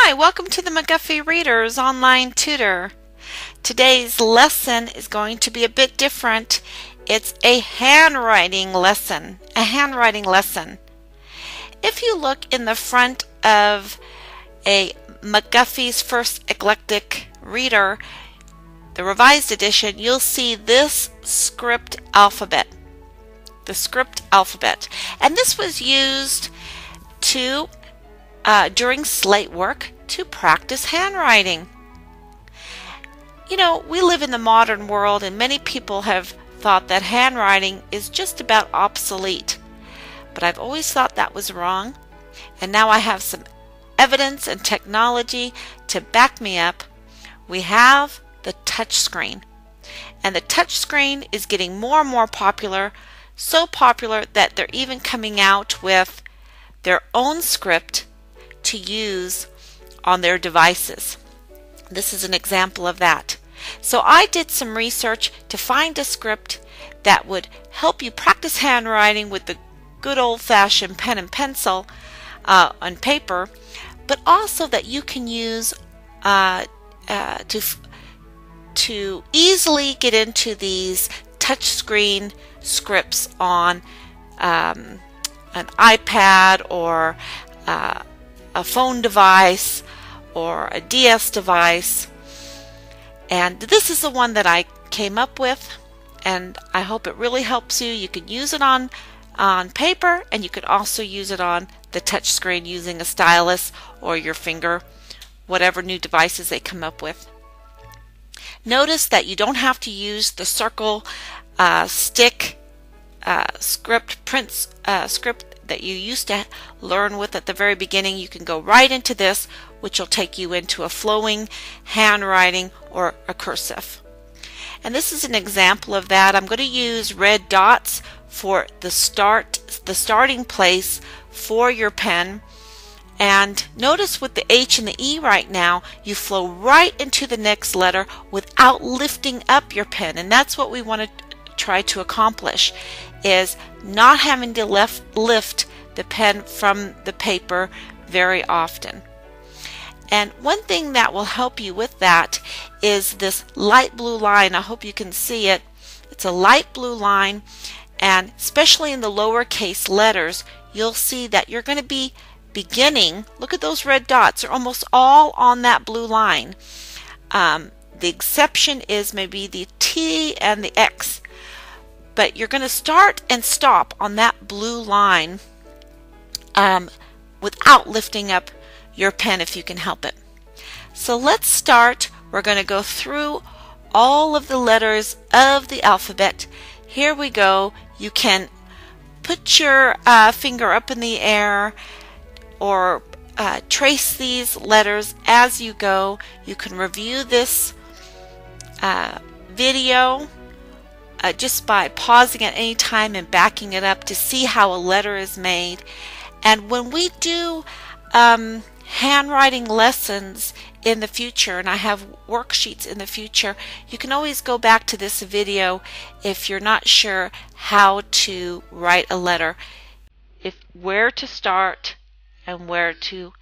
Hi, welcome to the McGuffey Readers Online Tutor. Today's lesson is going to be a bit different. It's a handwriting lesson. If you look in the front of a McGuffey's First Eclectic Reader, the revised edition, you'll see this script alphabet. The script alphabet. And this was used to during slate work to practice handwriting. You know, we live in the modern world and many people have thought that handwriting is just about obsolete. But I've always thought that was wrong. And now I have some evidence and technology to back me up. We have the touch screen. And the touch screen is getting more and more popular, so popular that they're even coming out with their own script to use on their devices. This is an example of that. So I did some research to find a script that would help you practice handwriting with the good old-fashioned pen and pencil on paper, but also that you can use to easily get into these touchscreen scripts on an iPad or a phone device or a DS device. And this is the one that I came up with, and I hope it really helps you. You can use it on paper, and you can also use it on the touch screen using a stylus or your finger, whatever new devices they come up with. Notice that you don't have to use the circle stick script that you used to learn with at the very beginning. You can go right into this, which will take you into a flowing handwriting or a cursive. And this is an example of that. I'm going to use red dots for the starting place for your pen. And notice with the H and the E right now, you flow right into the next letter without lifting up your pen. And that's what we want to try to accomplish, is not having to lift the pen from the paper very often. And one thing that will help you with that is this light blue line. I hope you can see it. It's a light blue line, and especially in the lowercase letters, you'll see that you're going to be beginning. Look at those red dots. They're almost all on that blue line. The exception is maybe the T and the X. But you're going to start and stop on that blue line without lifting up your pen if you can help it. So let's start. We're going to go through all of the letters of the alphabet. Here we go. You can put your finger up in the air or trace these letters as you go. You can review this video just by pausing at any time and backing it up to see how a letter is made. And when we do handwriting lessons in the future, and I have worksheets in the future, you can always go back to this video if you're not sure how to write a letter, where to start and where to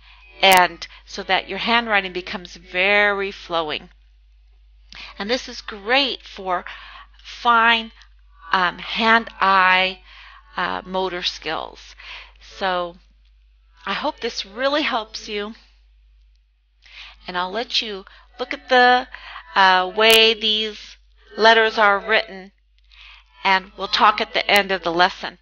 end, so that your handwriting becomes very flowing. And this is great for fine hand-eye motor skills. So I hope this really helps you, and I'll let you look at the way these letters are written, and we'll talk at the end of the lesson.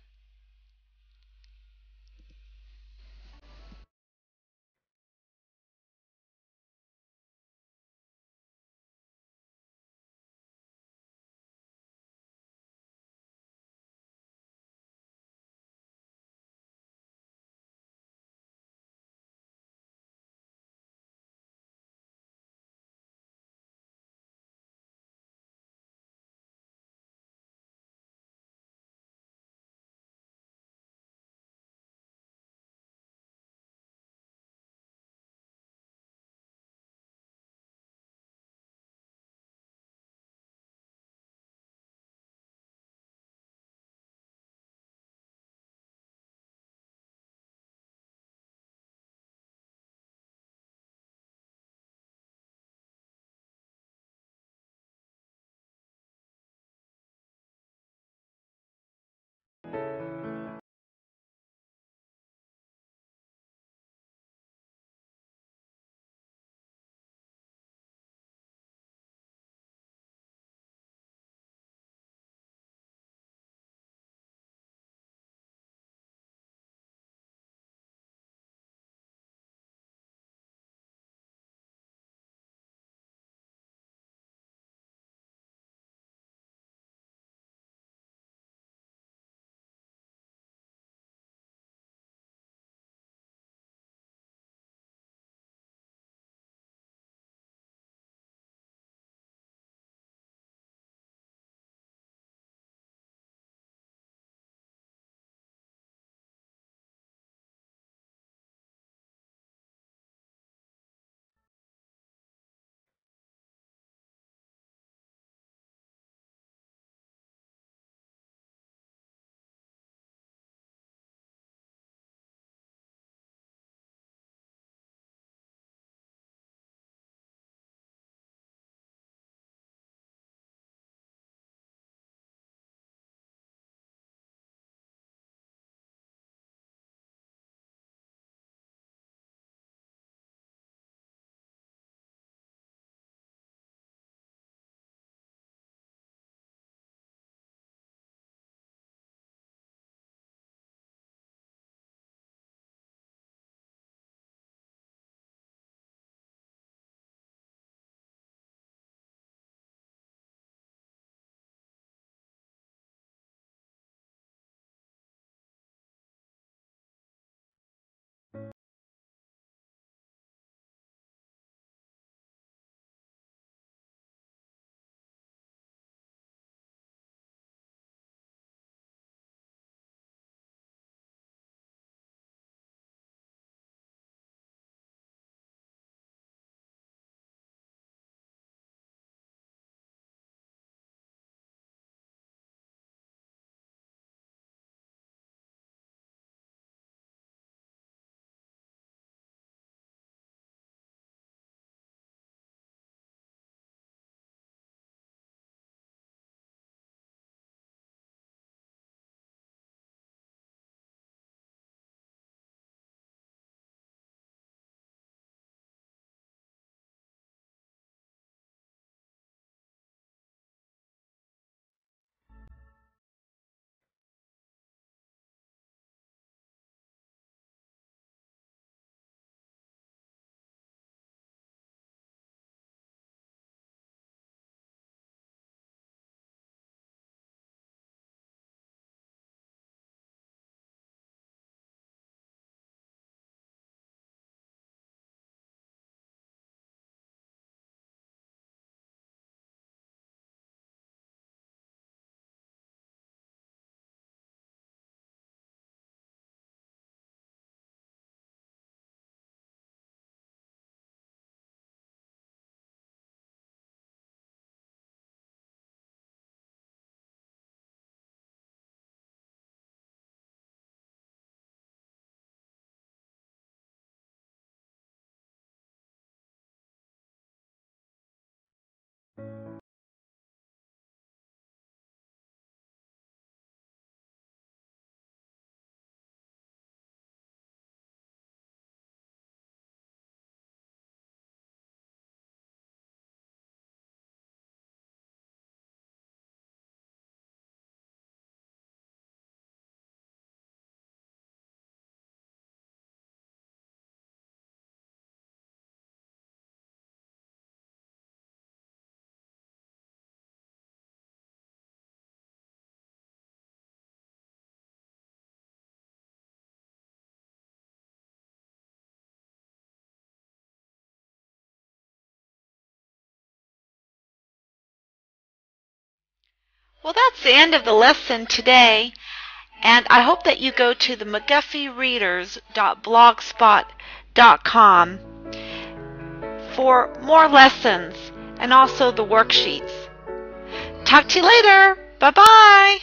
Well, that's the end of the lesson today, and I hope that you go to the McGuffeyReaders.blogspot.com for more lessons and also the worksheets. Talk to you later. Bye-bye.